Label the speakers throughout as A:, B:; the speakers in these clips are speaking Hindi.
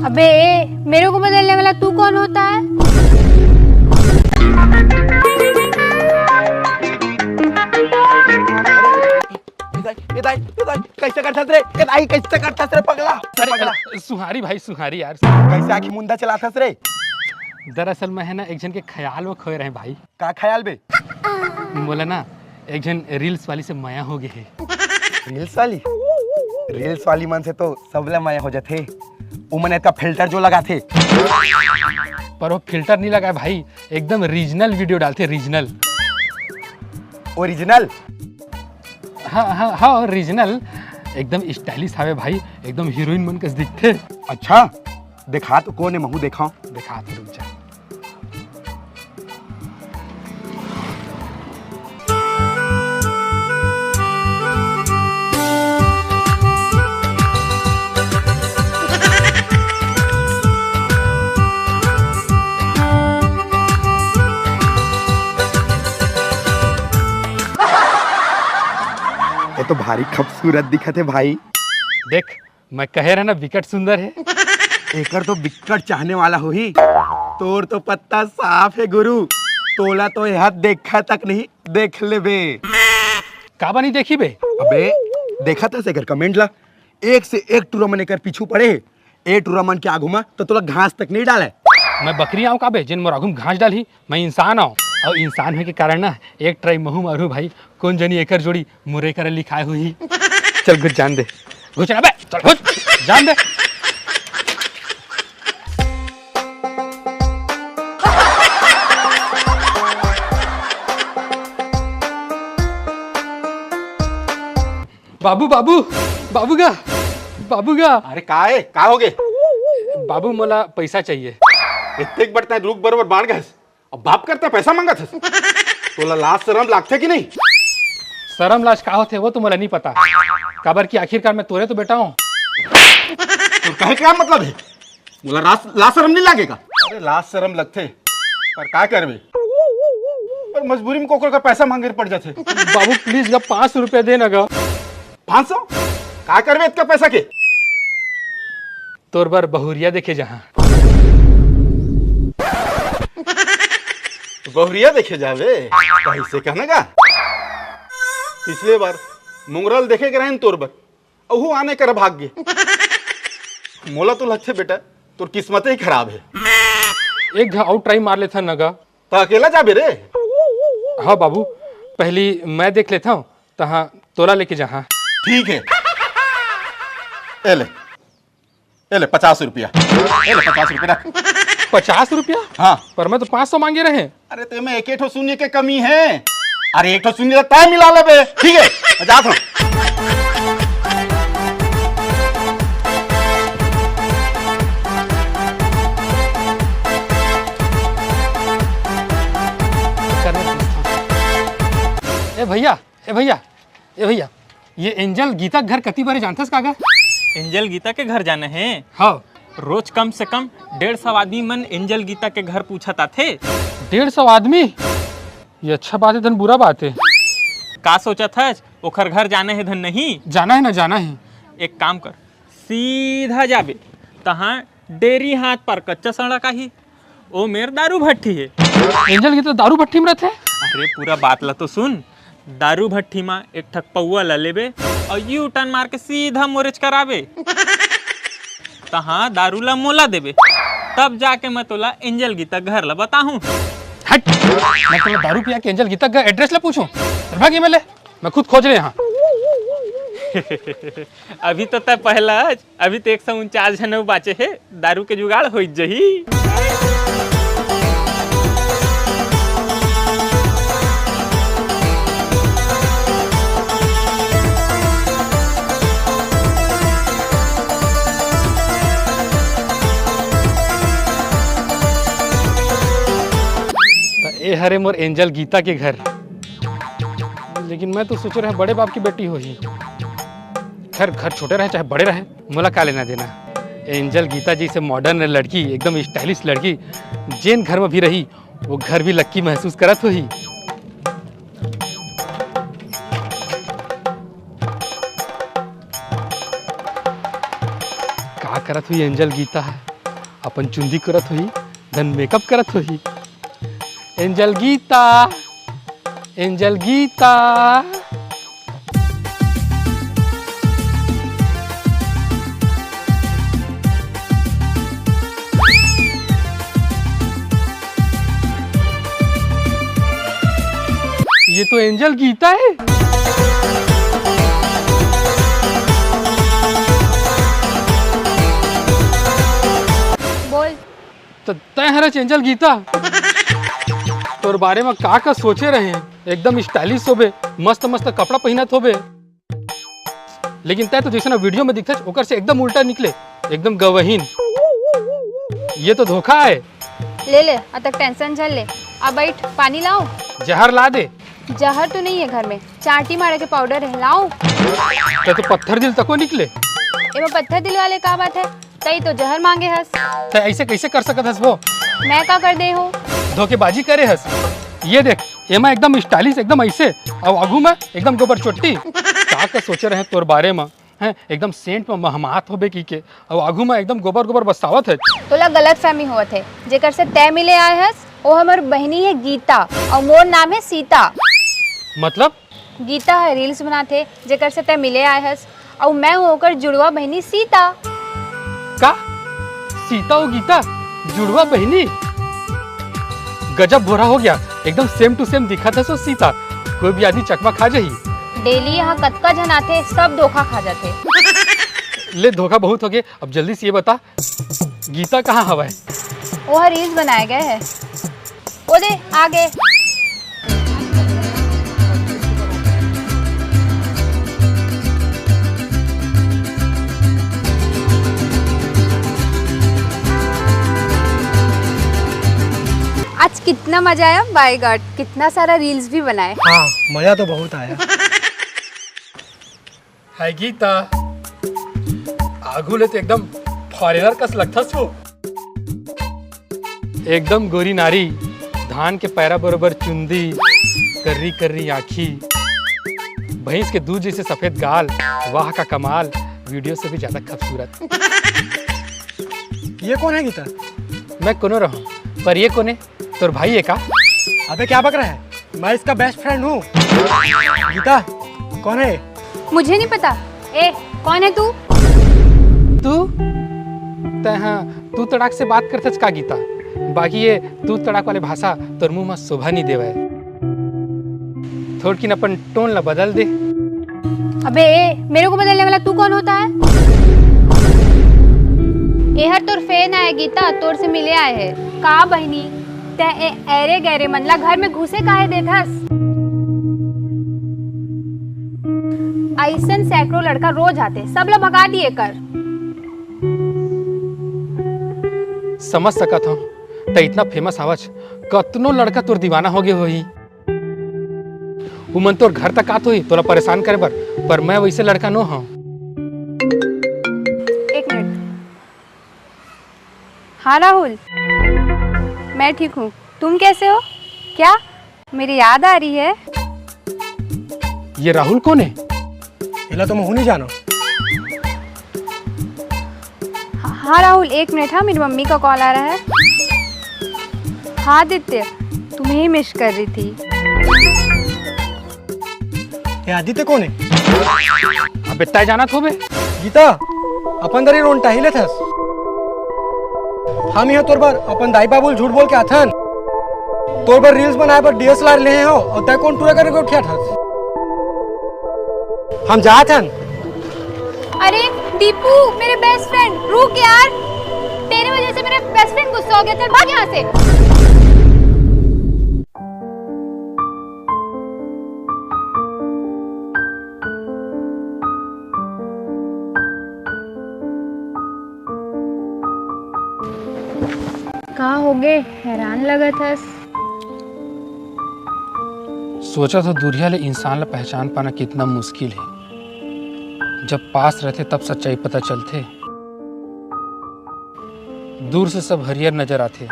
A: अबे मेरे को बदलने वाला तू कौन होता है?
B: कैसे करता रे? कैसे करता रे पगला?
C: अरे सुहारी भाई सुहारी यार।
B: कैसे आखी मुंडा चलाता रे?
C: दरअसल मैं है ना एक जन के ख्याल में खोए रहे भाई।
B: का ख्याल बे?
C: बोला ना एक जन रील्स वाली से माया हो गई है।
B: रील्स वाली? रील्स वाली मन से तो सबले माया हो जाते। उमने का फिल्टर जो लगा थे,
C: पर वो फिल्टर नहीं लगा भाई, एकदम रीजनल वीडियो डालते, रीजनल।
B: ओरिजिनल?
C: हाँ रीजनल, एकदम स्टाइलिश हवे भाई, एकदम हीरोइन मन कस दिखते।
B: अच्छा दिखा तो कौन है, महू देखा
C: दिखा तो रुक जा।
B: ये तो भारी खूबसूरत दिखत है भाई।
C: देख मैं कह रहा ना विकट सुंदर है।
B: एकर तो विकट चाहने वाला हो ही। तोर तो पत्ता साफ है गुरु, तोला तो यह देखा तक नहीं देख ले बे।
C: काबा नहीं देखी बे?
B: अबे देखा था से कमेंट ला, एक से एक टूरमन एकर पीछू पड़े। ए टूरमन के आगू में तो तोला घास तक नहीं डाले।
C: मैं बकरी आऊँ काबे जिन मोर आगू घास डाली? मैं इंसान आऊँ, और इंसान होने के कारण ना एक ट्राई महू मारू भाई, कौन जनी एकर जोड़ी मुरे कर लिखाए हुई। चल घुस जान दे, घुस ना बे, चल घुस जान दे। बाबू बाबू बाबूगा बाबूगा।
D: अरे का हो गए?
C: बाबू मोला पैसा चाहिए।
D: इतने बढ़ता है, रुक बरोबर बाढ़ गए अब बाप करता पैसा मांगा था। तोला लाज शर्म लागते कि नहीं?
C: शर्म लाज का होते वो तो मोला नहीं पता, काबर की आखिरकार मैं तोरे तो बेटा हूँ।
D: तो कहे क्या मतलब है? मोला लाज शर्म नहीं लागेगा? अरे लाज शर्म लगते पर का करबे, पर मजबूरी में कोकर का पैसा मांगे पड़ जाते।
C: बाबू प्लीज गा 500 रुपया दे ना गा।
D: 500 का करबे इतना पैसा के?
C: तोर बार बहुरिया देखे जहाँ।
D: बहुरिया देखे जावे कैसे कहने का? पिछले बार मुंगरल देखे गए तोर बर, अहू आने कर भाग गए। मोला तो लगते बेटा तोर किस्मत ही खराब है।
C: एक घा और ट्राई मार लेता नगा।
D: तो अकेला जाबे रे?
C: हाँ बाबू पहली मैं देख लेता हूँ, तहाँ तोला लेके जहाँ।
D: ठीक है, ले 50 रुपया, ले 50 रुपया रख।
C: 50 रुपया?
D: हाँ
C: पर मैं तो 500 मांगे रहे।
D: अरे ते में एक शून्य के कमी है। अरे एक शून्य तय मिला ले बे। ठीक है मैं जाता हूँ।
C: ए भैया ए भैया ए भैया, ये एंजल गीता घर कति बारे जानथस कागा?
E: एंजल गीता के घर जाने हैं?
C: हाँ
E: रोज कम से कम 150 आदमी मन एंजल गीता के घर पूछता थे।
C: 150 आदमी? ये अच्छा बात है धन, बुरा बात है।
E: का सोचा था ओखर घर जाने है धन? नहीं
C: जाना है ना, जाना है।
E: एक काम कर, सीधा जाबे तहाँ डेरी हाथ पर कच्चा सड़क ही ओ मेर दारू भट्टी है।
C: एंजल गीता दारू भट्टी में रहते?
E: अरे पूरा बात ला तो सुन। दारू भट्टी में एक ठक पौआ ला लेबे और यू टर्न मार के सीधा मोरेज कराबे, तहाँ दारू ला मोला देबे, तब जाके मैं तोला एंजल गीता घर ला बताऊं।
C: हट, मैं तुम्हें दारू पिया के एंजल गीता का एड्रेस ला पूछूं? भागी मैं ले, मैं खुद खोज ले यहाँ।
E: अभी तो तय पहला, अभी तो 149 जन बाचे है, दारू के जुगाड़ हो जही।
C: ए हरे मोर एंजल गीता के घर, लेकिन मैं तो सोच रहा बड़े बाप की बेटी हो ही। खैर घर छोटे रहे चाहे बड़े रहे, मोला का लेना देना। एंजल गीता जी से मॉडर्न लड़की, एकदम स्टाइलिश लड़की, जेन घर में भी रही वो घर भी लक्की महसूस करत हो ही। का करत हुई एंजल गीता है? अपन चुंदी करत हुई धन मेकअप करत हुई। Angel Geeta, angel Geeta. ये तो एंजल गीता है।
A: बोल।
C: तो तय हरच एंजल गीता तोर बारे में का सोचे रहे हैं। एकदम स्टाइलिश होबे, मस्त मस्त कपड़ा पहनत होबे, लेकिन तय तो जैसे ना वीडियो में दिखता ओकर से एकदम उल्टा निकले, एकदम गवहीन। ये तो धोखा है।
A: ले ले, अब तक टेंशन झल ले। अब बैठ, पानी लाओ।
C: जहर ला दे।
A: जहर तो नहीं है घर में, चाटी मारे के पाउडर है, लाओ।
C: तो पत्थर दिल तको निकले।
A: एमे पत्थर दिल वाले का बात है, तई तो जहर मांगे हस।
C: तो ऐसे कैसे कर सकत हस वो?
A: मैं का कर दे हो?
C: धोखेबाजी करे हस। ये देख, एमा एकदम स्टाइलिश, एकदम ऐसे, और आगू में एकदम गोबर चोटी। का सोचे रहे तोर बारे में हैं, एकदम सेंट में महमात होबे की के, और आगू में एकदम गोबर गोबर बसावत है।
A: तोला गलत फहमी होत है। जेकर से तय मिले आए हस वो हमर बहनी है गीता, और मोर नाम है सीता।
C: मतलब?
A: गीता है रील्स बनाते जेकर से तय मिले आए हस, और मैं होकर जुड़वा बहनी सीता।
C: का सीता और गीता जुड़वा बहनी? गजब भोरा हो गया, एकदम सेम टू सेम दिखा था। सो सीता कोई भी आदमी चकमा खा जाही।
A: डेली यहाँ कतका जन आते, सब धोखा खा जाते।
C: ले धोखा बहुत हो गया। अब जल्दी से ये बता, गीता कहाँ हवा है?
A: वो रील्स बनाए गए हैं, वो दे आगे। आज कितना मजा आया, बाय गॉड, कितना सारा रील्स भी बनाए।
B: हाँ, मजा तो बहुत आया।
C: हाय गीता, आगू ले तो एकदम फॉरेनर कस लगता सो। एकदम गोरी नारी, धान के पैरा बरोबर चुंदी, कर्री कर्री आँखी, भैंस के दूध जैसे सफेद गाल, वाह का कमाल, वीडियो से भी ज्यादा खूबसूरत।
B: ये कौन है गीता?
C: मैं कोनो रहूं, पर ये कौन है? तोर भाई है का?
B: अबे क्या बक रहा है? मैं इसका बेस्ट फ्रेंड हूँ। गीता कौन है?
A: मुझे नहीं पता। ए, कौन है तू?
C: तू तड़ाक से बात करते का गीता? बाकी ये तू तड़ाक वाले भाषा तोर मुंह में शोभा नहीं देवे। थोड़की अपन टोन ला बदल दे।
A: अबे मेरे को बदलने वाला तू कौन होता है? एहर तोर फैन आए गीता, तोर से मिले आए है। का बहनी ते एरे गहरे मनला घर में घुसे काहे देथस? ऐसन सैकड़ों लड़का रोज आते, सब लोग भगा दिए कर।
C: समझ सकत हूँ, तो इतना फेमस आवाज कतनो लड़का तोर दीवाना हो गए होही। उमन तोर घर तक आत होई तोला परेशान करे पर मैं वैसे लड़का नो हूँ।
A: एक मिनट। हाँ राहुल, मैं ठीक हूँ, तुम कैसे हो? क्या मेरी याद आ रही है?
C: ये राहुल कौन है?
B: इला तो मैं नहीं जानो।
A: हाँ राहुल, एक मिनट। हाँ, मेरी मम्मी का कॉल आ रहा है। हाँ आदित्य, तुम्हें ही मिस कर रही थी।
B: ये आदित्य कौन है?
C: अब इतना जाना थो बे?
B: गीता अपन दरी रोन टाहिले थस। हम यहाँ तोर बार अपन दाई बाबुल झूठ बोल के आथन। तोर बार रील्स बनाए पर DSLR ले हो और तय कौन टूरा करे को क्या थस? हम जाथन।
A: अरे दीपू, मेरे बेस्ट फ्रेंड, रुक यार। तेरी वजह से मेरा बेस्ट फ्रेंड गुस्सा हो गया। चल भाग यहाँ से। कहाँ हो गए? हैरान लगा था।
C: सोचा था दुनिया ले इंसान ला पहचान पाना कितना मुश्किल है। जब पास रहते तब सच्चाई पता चलते। दूर से सब हरियर नजर आते,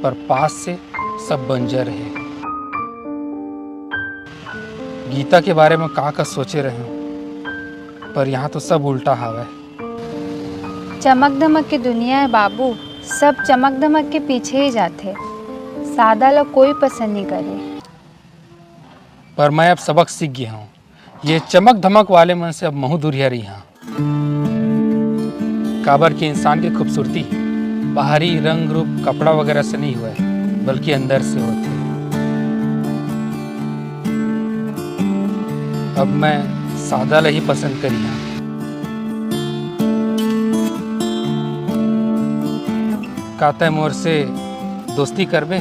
C: पर पास से सब बंजर है। गीता के बारे में का सोचे रहे हो, पर यहाँ तो सब उल्टा हवा है।
A: चमक धमक की दुनिया है बाबू, सब चमक धमक के पीछे ही जाते, सादा लोग कोई पसंद नहीं करे।
C: पर मैं अब सबक सीख गया हूँ, ये चमक धमक वाले मन से अब महू दूरिया रही हाँ। काबर की इंसान की खूबसूरती बाहरी रंग रूप कपड़ा वगैरह से नहीं हुआ है, बल्कि अंदर से होती है। अब मैं सादा ही पसंद करी हाँ। काते मोर से दोस्ती करबे।